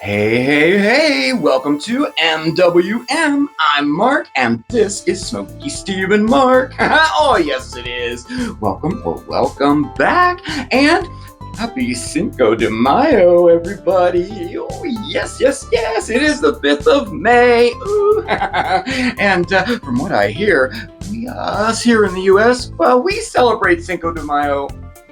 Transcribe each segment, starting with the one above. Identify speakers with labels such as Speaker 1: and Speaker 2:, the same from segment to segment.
Speaker 1: Hey, welcome to MWM. I'm Mark, and this is Smokeysteveandmarc. Oh, yes, it is. Welcome back, and happy Cinco de Mayo, everybody. Oh, yes, it is the 5th of May. Ooh. And from what I hear, us here in the U.S., well, we celebrate Cinco de Mayo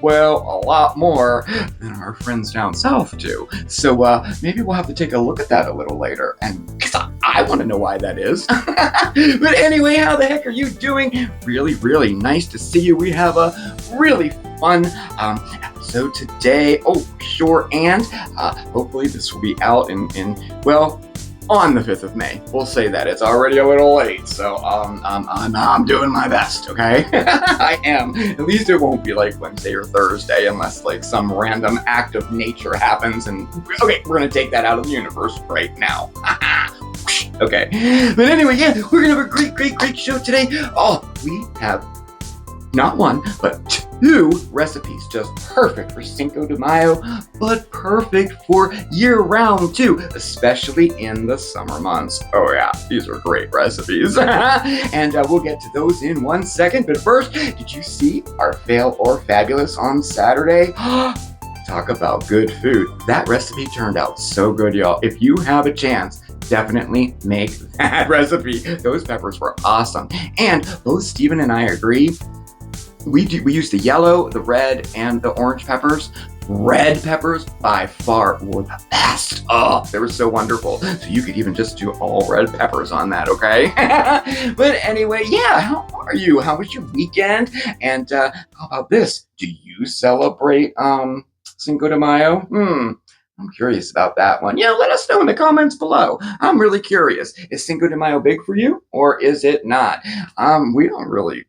Speaker 1: a lot more than our friends down south do. So maybe we'll have to take a look at that a little later, and because I want to know why that is. But anyway, how the heck are you doing? Really nice to see you. We have a really fun episode today. Oh, sure, and hopefully this will be out on the 5th of May. We'll say that. It's already a little late, so I'm doing my best, okay? I am. At least it won't be like Wednesday or Thursday unless like some random act of nature happens and, okay, we're gonna take that out of the universe right now. Okay. But anyway, yeah, we're gonna have a great show today. Oh, we have not one, but two recipes just perfect for Cinco de Mayo, but perfect for year-round too, especially in the summer months. Oh yeah, these are great recipes. And we'll get to those in 1 second. But first, did you see our Fail or Fabulous on Saturday? Talk about good food. That recipe turned out so good, y'all. If you have a chance, definitely make that recipe. Those peppers were awesome. And both Steven and I agree, we use the yellow, the red, and the orange peppers. Red peppers, by far, were the best. Oh, they were so wonderful. So you could even just do all red peppers on that, okay? But anyway, yeah, how are you? How was your weekend? And how about this? Do you celebrate Cinco de Mayo? I'm curious about that one. Yeah, let us know in the comments below. I'm really curious. Is Cinco de Mayo big for you, or is it not? We don't really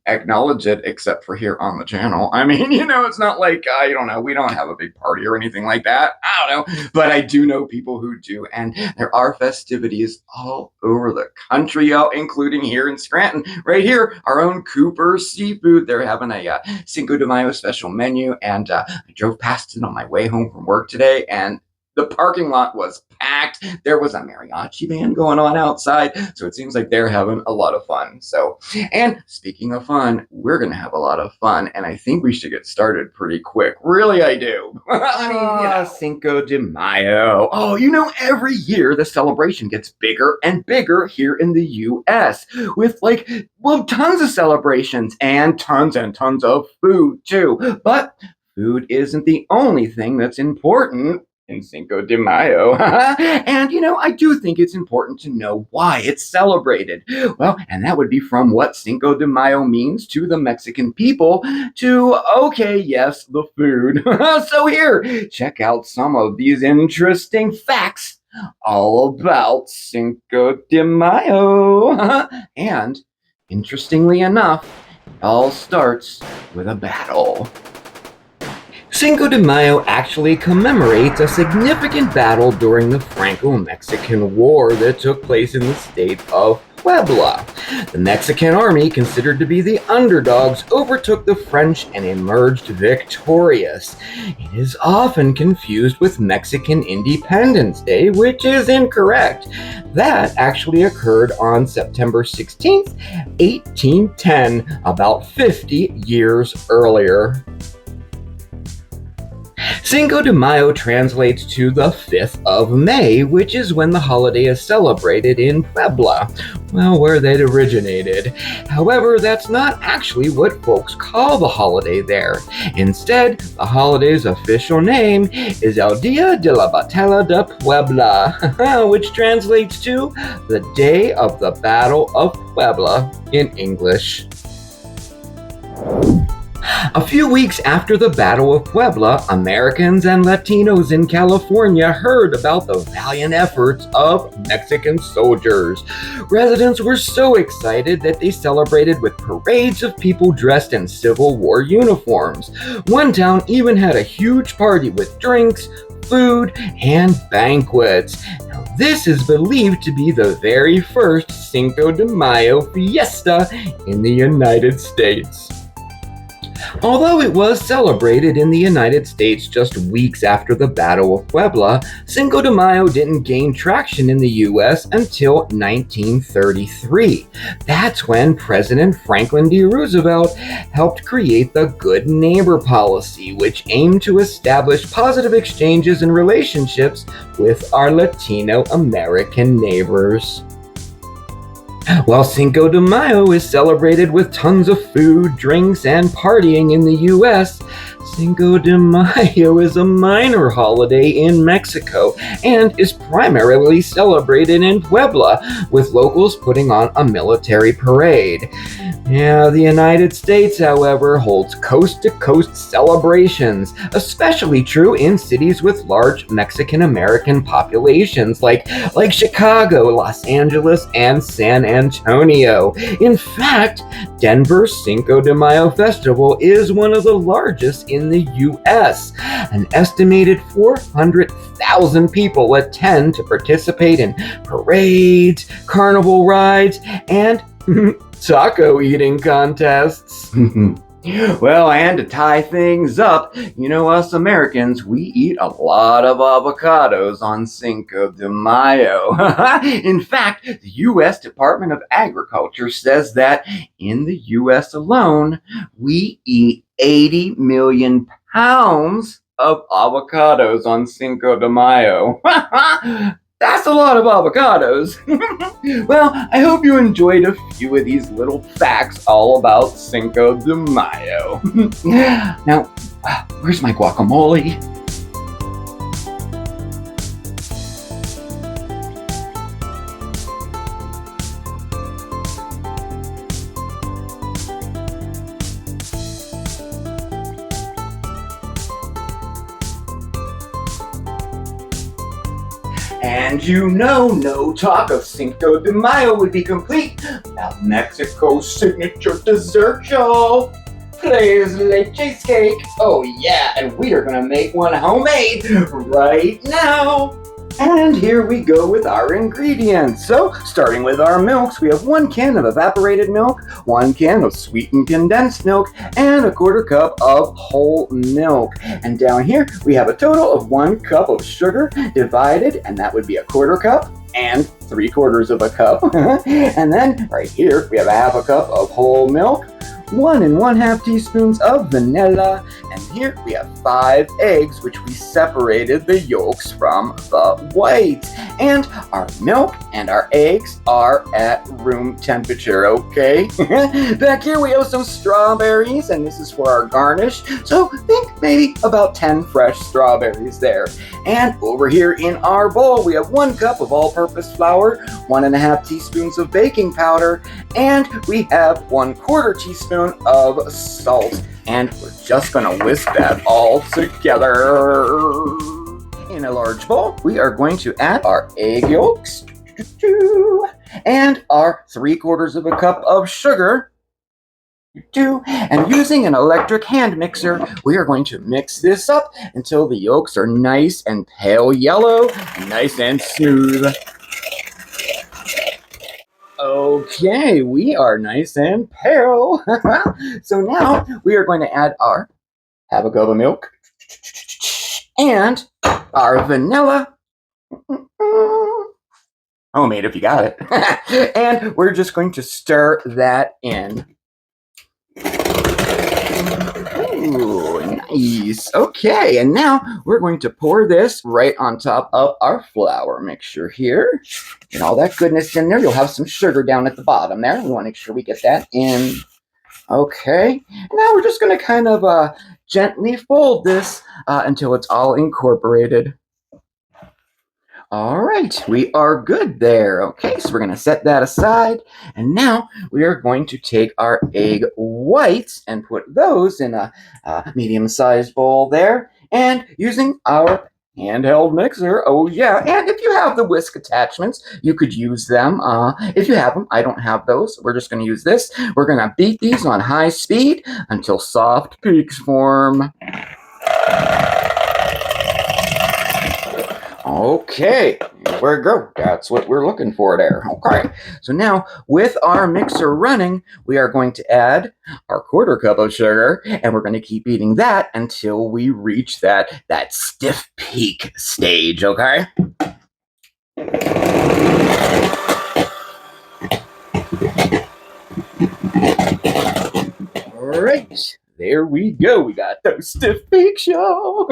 Speaker 1: acknowledge it except for here on the channel. I mean, it's not like, I don't know, we don't have a big party or anything like that. I don't know, but I do know people who do, and there are festivities all over the country, including here in Scranton. Right here, our own Cooper's Seafood. They're having a Cinco de Mayo special menu, and I drove past it on my way home from work today, and the parking lot was packed. There was a mariachi band going on outside, so it seems like they're having a lot of fun. So, and speaking of fun, we're going to have a lot of fun, and I think we should get started pretty quick. Really, I do. I mean, Cinco de Mayo. Oh, every year the celebration gets bigger and bigger here in the U.S. with tons of celebrations and tons of food too. But food isn't the only thing that's important in Cinco de Mayo. And, I do think it's important to know why it's celebrated. Well, and that would be from what Cinco de Mayo means to the Mexican people to, okay, yes, the food. So here, check out some of these interesting facts all about Cinco de Mayo. And, interestingly enough, it all starts with a battle. Cinco de Mayo actually commemorates a significant battle during the Franco-Mexican War that took place in the state of Puebla. The Mexican army, considered to be the underdogs, overtook the French and emerged victorious. It is often confused with Mexican Independence Day, which is incorrect. That actually occurred on September 16th, 1810, about 50 years earlier. Cinco de Mayo translates to the 5th of May, which is when the holiday is celebrated in Puebla, where they'd originated. However, that's not actually what folks call the holiday there. Instead, the holiday's official name is El Día de la Batalla de Puebla, which translates to the Day of the Battle of Puebla in English. A few weeks after the Battle of Puebla, Americans and Latinos in California heard about the valiant efforts of Mexican soldiers. Residents were so excited that they celebrated with parades of people dressed in Civil War uniforms. One town even had a huge party with drinks, food, and banquets. Now, this is believed to be the very first Cinco de Mayo fiesta in the United States. Although it was celebrated in the United States just weeks after the Battle of Puebla, Cinco de Mayo didn't gain traction in the US until 1933. That's when President Franklin D. Roosevelt helped create the Good Neighbor policy, which aimed to establish positive exchanges and relationships with our Latino American neighbors. While Cinco de Mayo is celebrated with tons of food, drinks, and partying in the US, Cinco de Mayo is a minor holiday in Mexico and is primarily celebrated in Puebla, with locals putting on a military parade. Yeah, the United States, however, holds coast-to-coast celebrations, especially true in cities with large Mexican-American populations like Chicago, Los Angeles, and San Antonio. In fact, Denver's Cinco de Mayo festival is one of the largest in the U.S. An estimated 400,000 people attend to participate in parades, carnival rides, and taco eating contests. Well, and to tie things up, us Americans, we eat a lot of avocados on Cinco de Mayo. In fact, the U.S. Department of Agriculture says that in the U.S. alone, we eat 80 million pounds of avocados on Cinco de Mayo. That's a lot of avocados. Well, I hope you enjoyed a few of these little facts all about Cinco de Mayo. Now, where's my guacamole? And no talk of Cinco de Mayo would be complete without Mexico's signature dessert, y'all. Tres Leches cake. Oh yeah, and we are gonna make one homemade right now. And here we go with our ingredients. So, starting with our milks, we have 1 can of evaporated milk, 1 can of sweetened condensed milk, and a 1/4 cup of whole milk. And down here, we have a total of 1 cup of sugar divided, and that would be a 1/4 cup and 3/4 of a cup. And then right here, we have a 1/2 cup of whole milk, 1 1/2 teaspoons of vanilla, and here we have 5 eggs, which we separated the yolks from the whites. And our milk and our eggs are at room temperature, okay? Back here we have some strawberries, and this is for our garnish, so think maybe about 10 fresh strawberries there. And over here in our bowl, we have 1 cup of all-purpose flour, 1 1/2 teaspoons of baking powder, and we have 1/4 teaspoon of salt. And we're just gonna whisk that all together. In a large bowl, we are going to add our egg yolks and our 3/4 of a cup of sugar. And using an electric hand mixer, we are going to mix this up until the yolks are nice and pale yellow, nice and smooth. Okay, we are nice and pale. So now we are going to add our 1/2 cup of milk and our vanilla. Homemade if you got it. And we're just going to stir that in. Ooh, nice. Okay, and now we're going to pour this right on top of our flour mixture here. Get all that goodness in there. You'll have some sugar down at the bottom there. We want to make sure we get that in. Okay, now we're just going to kind of gently fold this until it's all incorporated. All right, we are good there. Okay, so we're going to set that aside. And now we are going to take our egg whites and put those in a medium-sized bowl there. And using our handheld mixer, oh yeah, and if you have the whisk attachments, you could use them. If you have them, I don't have those. We're just going to use this. We're going to beat these on high speed until soft peaks form. Okay, there we go. That's what we're looking for there. Okay, so now with our mixer running, we are going to add our quarter cup of sugar, and we're going to keep eating that until we reach that stiff peak stage. Okay. All right. There we go. We got those stiff peaks, y'all.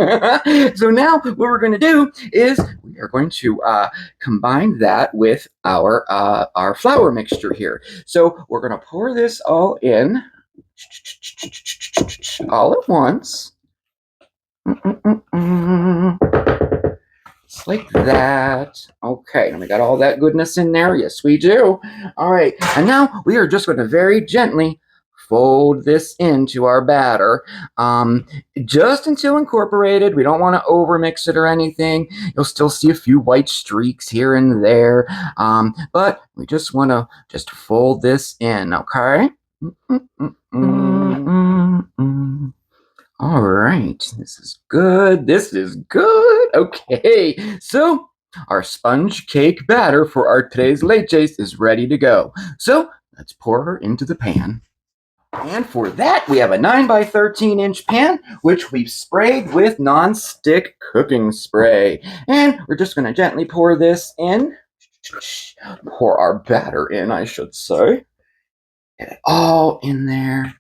Speaker 1: So now what we're going to do is we are going to combine that with our flour mixture here. So we're going to pour this all in all at once. Just like that. Okay, and we got all that goodness in there. Yes, we do. All right, and now we are just going to very gently fold this into our batter, just until incorporated. We don't want to overmix it or anything. You'll still see a few white streaks here and there, but we just want to just fold this in, okay? All right, this is good. This is good. Okay, so our sponge cake batter for our tres leches is ready to go. So let's pour her into the pan. And for that, we have a 9 by 13 inch pan, which we've sprayed with non-stick cooking spray. And we're just going to gently pour this in. Pour our batter in, I should say. Get it all in there.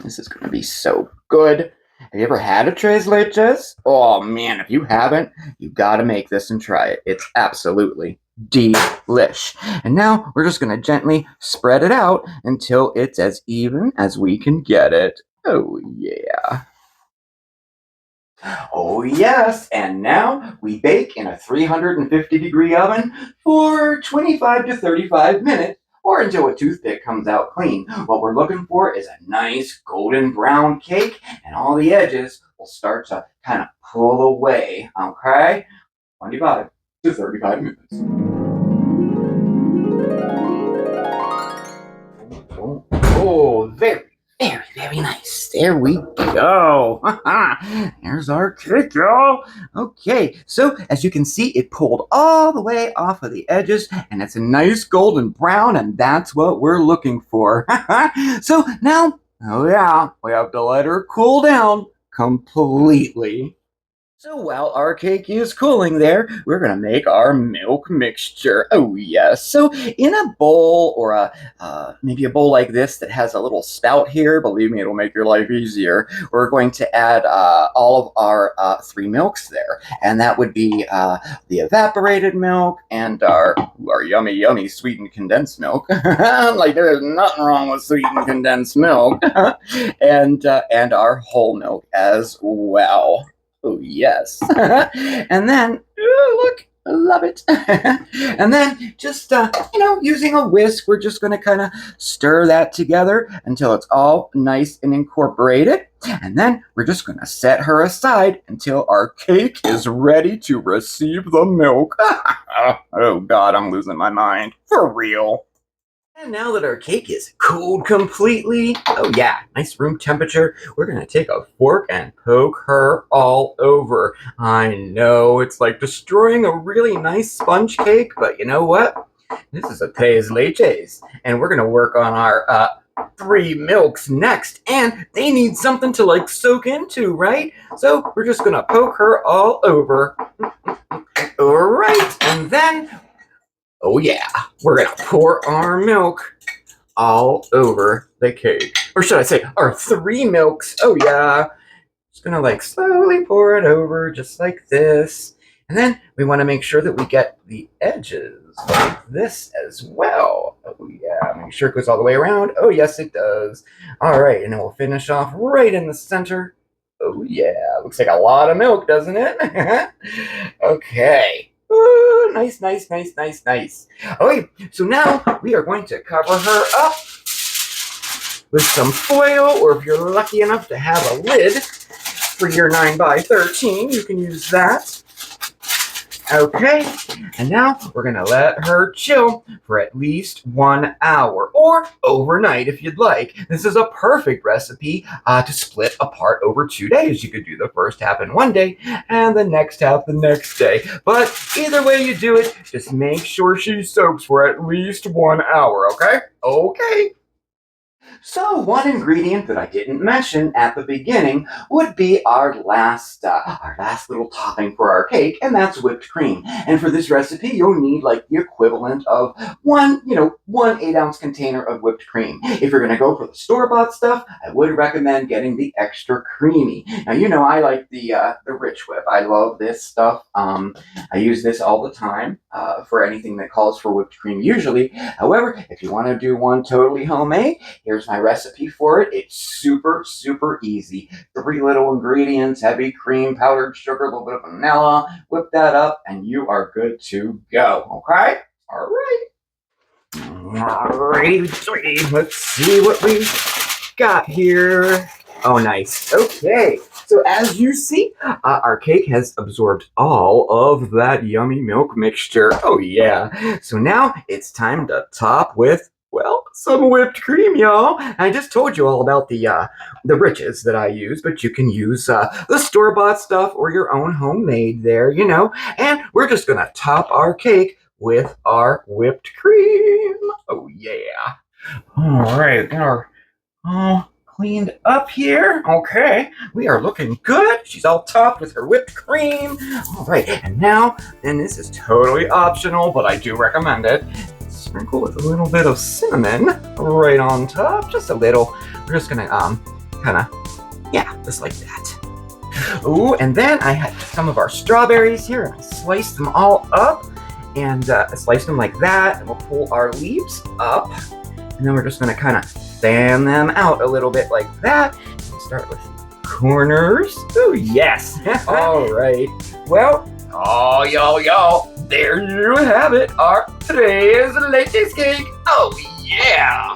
Speaker 1: This is going to be so good. Have you ever had a tres leches? Oh man, if you haven't, you've got to make this and try it. It's absolutely delish. And now we're just going to gently spread it out until it's as even as we can get it. Oh yeah. Oh yes, and now we bake in a 350-degree oven for 25 to 35 minutes, or until a toothpick comes out clean. What we're looking for is a nice golden brown cake, and all the edges will start to kind of pull away, okay? 25 to 35 minutes. Oh, very nice. There we go. There's our cake, y'all. Okay, so as you can see, it pulled all the way off of the edges, and it's a nice golden brown, and that's what we're looking for. So now, oh yeah, we have to let her cool down completely. So while our cake is cooling there, we're going to make our milk mixture. Oh yes. So in a bowl, or maybe a bowl like this that has a little spout here, believe me, it'll make your life easier. We're going to add all of our 3 milks there. And that would be the evaporated milk and our yummy sweetened condensed milk. Like there is nothing wrong with sweetened condensed milk. And our whole milk as well. Oh, yes. And then, look, I love it. And then just, using a whisk, we're just going to kind of stir that together until it's all nice and incorporated. And then we're just going to set her aside until our cake is ready to receive the milk. Oh, God, I'm losing my mind. For real. And now that our cake is cooled completely, oh yeah, nice room temperature, we're going to take a fork and poke her all over. I know, it's like destroying a really nice sponge cake, but you know what? This is a tres leches, and we're going to work on our 3 milks next, and they need something to like soak into, right? So we're just going to poke her all over. All right, and then oh yeah, we're going to pour our milk all over the cake. Or should I say, our 3 milks. Oh yeah. Just going to like slowly pour it over just like this. And then we want to make sure that we get the edges like this as well. Oh yeah, make sure it goes all the way around. Oh yes, it does. All right, and then we'll finish off right in the center. Oh yeah, looks like a lot of milk, doesn't it? Okay. Ooh, nice. Okay, so now we are going to cover her up with some foil, or if you're lucky enough to have a lid for your 9 by 13, you can use that. Okay, and now we're gonna let her chill for at least 1 hour or overnight if you'd like. This is a perfect recipe to split apart over 2 days. You could do the first half in one day and the next half the next day. But either way you do it, just make sure she soaks for at least 1 hour, okay? Okay. So one ingredient that I didn't mention at the beginning would be our last little topping for our cake, and that's whipped cream. And for this recipe, you'll need like the equivalent of one 8-ounce container of whipped cream. If you're gonna go for the store-bought stuff, I would recommend getting the extra creamy. Now I like the rich whip. I love this stuff. I use this all the time for anything that calls for whipped cream usually. However, if you want to do one totally homemade, here's my recipe for it. It's super, super easy. 3 little ingredients, heavy cream, powdered sugar, a little bit of vanilla. Whip that up and you are good to go. Okay? All right. Alrighty, sweetie. Let's see what we got here. Oh, nice. Okay. So as you see, our cake has absorbed all of that yummy milk mixture. Oh, yeah. So now it's time to top with, well, some whipped cream, y'all. I just told you all about the Riches that I use, but you can use the store-bought stuff or your own homemade there, And we're just going to top our cake with our whipped cream. Oh, yeah. All right. Got our all cleaned up here. Okay, we are looking good. She's all topped with her whipped cream. All right, and now, and this is totally optional, but I do recommend it. Sprinkle with a little bit of cinnamon right on top, just a little. We're just gonna just like that. Ooh, and then I had some of our strawberries here, and I sliced them all up, and I sliced them like that, and we'll pull our leaves up, and then we're just gonna kind of fan them out a little bit like that. We'll start with corners. Oh, yes. All right. Well, y'all, there you have it. Our today's Leches cake. Oh, yeah.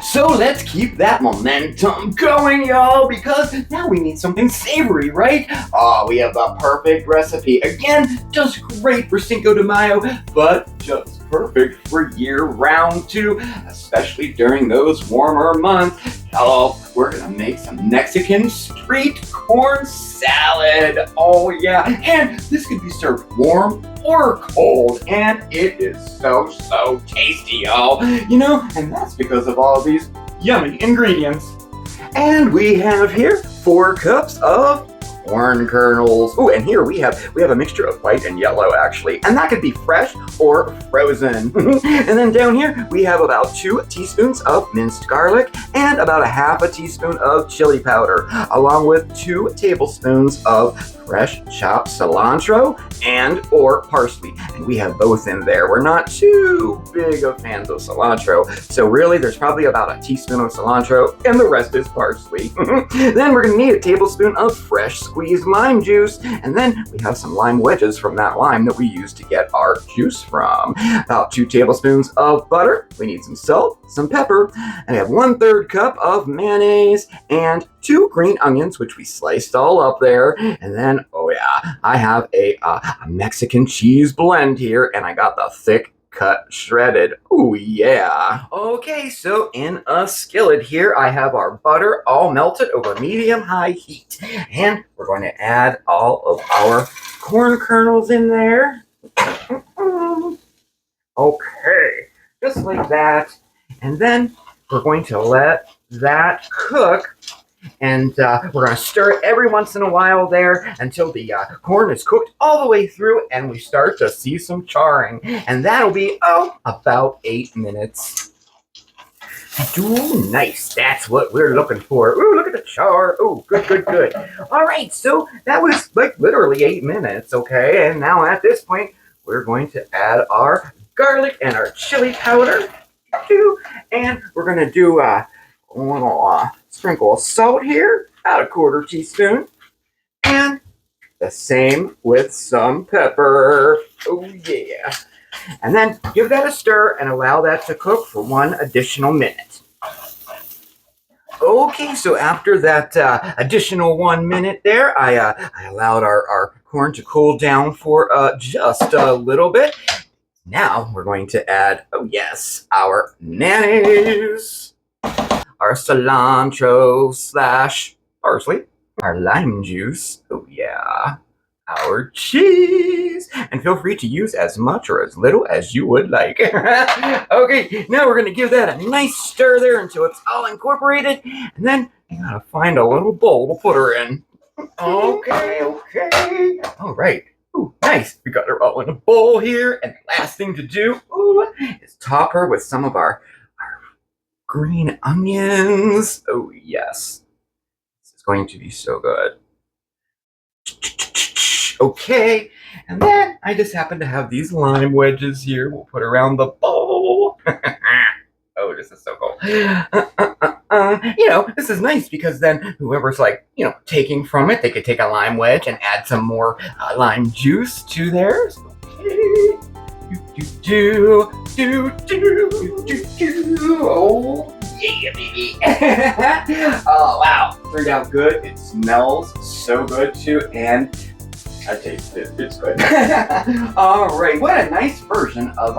Speaker 1: So let's keep that momentum going, y'all, because now we need something savory, right? Oh, we have the perfect recipe. Again, just great for Cinco de Mayo, but just perfect for year-round too, especially during those warmer months. Hello, we're gonna make some Mexican street corn salad. Oh yeah, and this could be served warm or cold, and it is so, so tasty, y'all. And that's because of all of these yummy ingredients. And we have here 4 cups of corn kernels. Oh, and here we have a mixture of white and yellow, actually, and that could be fresh or frozen. And then down here we have about 2 teaspoons of minced garlic and about a half a teaspoon of chili powder, along with 2 tablespoons of fresh chopped cilantro and or parsley, and we have both in there. We're not too big of fans of cilantro, so really there's probably about a teaspoon of cilantro and the rest is parsley. Then we're gonna need a tablespoon of fresh squeezed lime juice, and then we have some lime wedges from that lime that we use to get our juice from. About 2 tablespoons of butter. We need some salt, some pepper, and we have 1/3 cup of mayonnaise and 2 green onions, which we sliced all up there. And then, oh yeah, I have a Mexican cheese blend here, and I got the thick cut shredded. Oh yeah. Okay, so in a skillet here, I have our butter all melted over medium-high heat. And we're going to add all of our corn kernels in there. Okay, just like that. And then we're going to let that cook. And we're going to stir it every once in a while there until the corn is cooked all the way through and we start to see some charring. And that'll be, about 8 minutes. Ooh, nice. That's what we're looking for. Ooh, look at the char. Ooh, good, good, good. All right, so that was like literally 8 minutes, okay? And now at this point, we're going to add our garlic and our chili powder. And we're going to do a little sprinkle of salt here, about a 1/4 teaspoon. And the same with some pepper. Oh yeah. And then give that a stir and allow that to cook for 1 additional minute. Okay, so after that additional 1 minute there, I allowed our corn to cool down for just a little bit. Now we're going to add, oh yes, our mayonnaise, our cilantro slash parsley, our lime juice, oh yeah, our cheese, and feel free to use as much or as little as you would like. Okay, now we're going to give that a nice stir there until it's all incorporated, and then you gotta find a little bowl to put her in. Okay. All right. Ooh, nice. We got her all in a bowl here, and the last thing to do is top her with some of our green onions. Oh yes, this is going to be so good. Okay, and then I just happen to have these lime wedges here. We'll put around the bowl. Oh, this is so cool. This is nice because then whoever's taking from it, they could take a lime wedge and add some more lime juice to theirs. Okay. Oh, yeah, baby. Oh, wow. Turned out good. It smells so good, too. And I taste it. It's good. All right. What a nice version of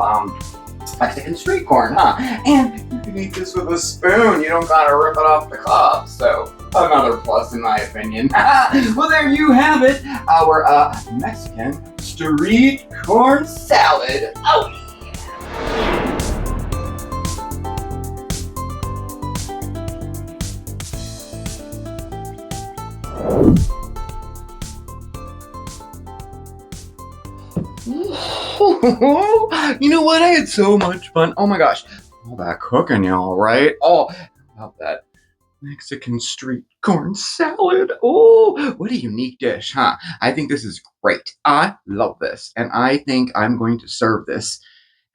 Speaker 1: Mexican street corn, huh? And you can eat this with a spoon. You don't gotta rip it off the cob. So another plus in my opinion. Well, there you have it. Our Mexican street corn salad. Oh yeah. You know what? I had so much fun. Oh my gosh. All that cooking, y'all, right? Oh, about that Mexican street corn salad. Oh, what a unique dish, huh? I think this is great. I love this. And I think I'm going to serve this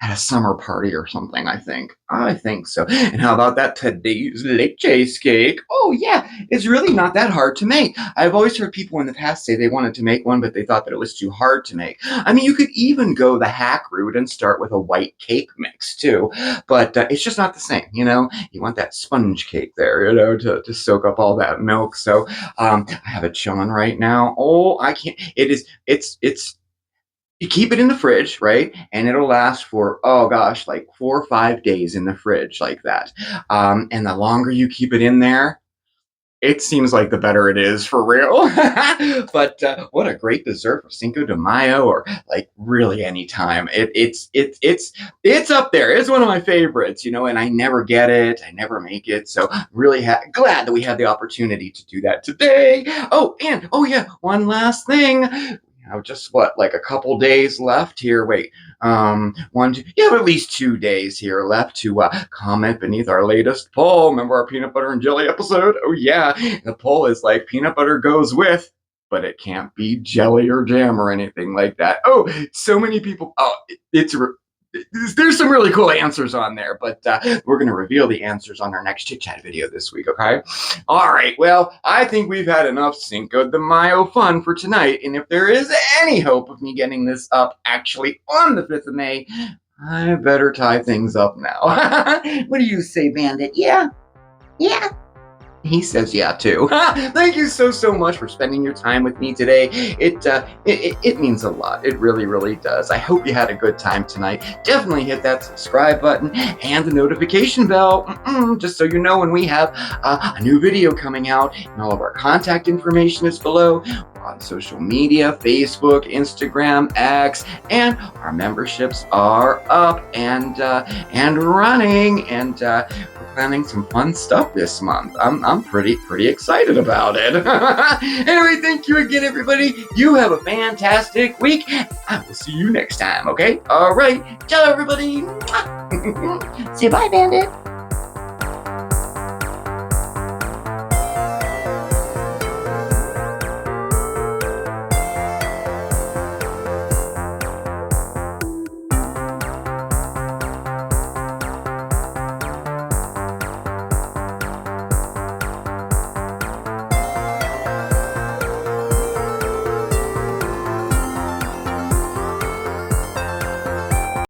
Speaker 1: at a summer party or something, I think. I think so. And how about that today's Leches cake? Oh, yeah, it's really not that hard to make. I've always heard people in the past say they wanted to make one, but they thought that it was too hard to make. I mean, you could even go the hack route and start with a white cake mix, too. But it's just not the same, you know? You want that sponge cake there, you know, to soak up all that milk. So I have it chilling right now. Oh, I can't. It's you keep it in the fridge, right? And it'll last for, oh gosh, like 4 or 5 days in the fridge like that. And the longer you keep it in there, it seems like the better it is for real. But what a great dessert for Cinco de Mayo or like really any time. It's up there. It's one of my favorites, you know, and I never get it. I never make it. So I'm really glad that we had the opportunity to do that today. Oh, and oh yeah, one last thing. Just like a couple days left here. Wait, you have at least 2 days here left to comment beneath our latest poll. Remember our peanut butter and jelly episode? Oh yeah, the poll is like peanut butter goes with, but it can't be jelly or jam or anything like that. Oh, so many people. Oh, there's some really cool answers on there, but we're going to reveal the answers on our next Chit Chat video this week, okay? All right, well, I think we've had enough Cinco de Mayo fun for tonight, and if there is any hope of me getting this up actually on the 5th of May, I better tie things up now. What do you say, Bandit? Yeah? Yeah? He says yeah too. Thank you so much for spending your time with me today. It means a lot. It really does. I hope you had a good time tonight. Definitely hit that subscribe button and the notification bell, just so you know when we have a new video coming out. And all of our contact information is below. We're on social media, Facebook, Instagram, X, and our memberships are up and running. And we're planning some fun stuff this month. I'm pretty excited about it. Anyway, thank you again, everybody. You have a fantastic week. I will see you next time, okay? All right. Ciao, everybody. Say bye, Bandit.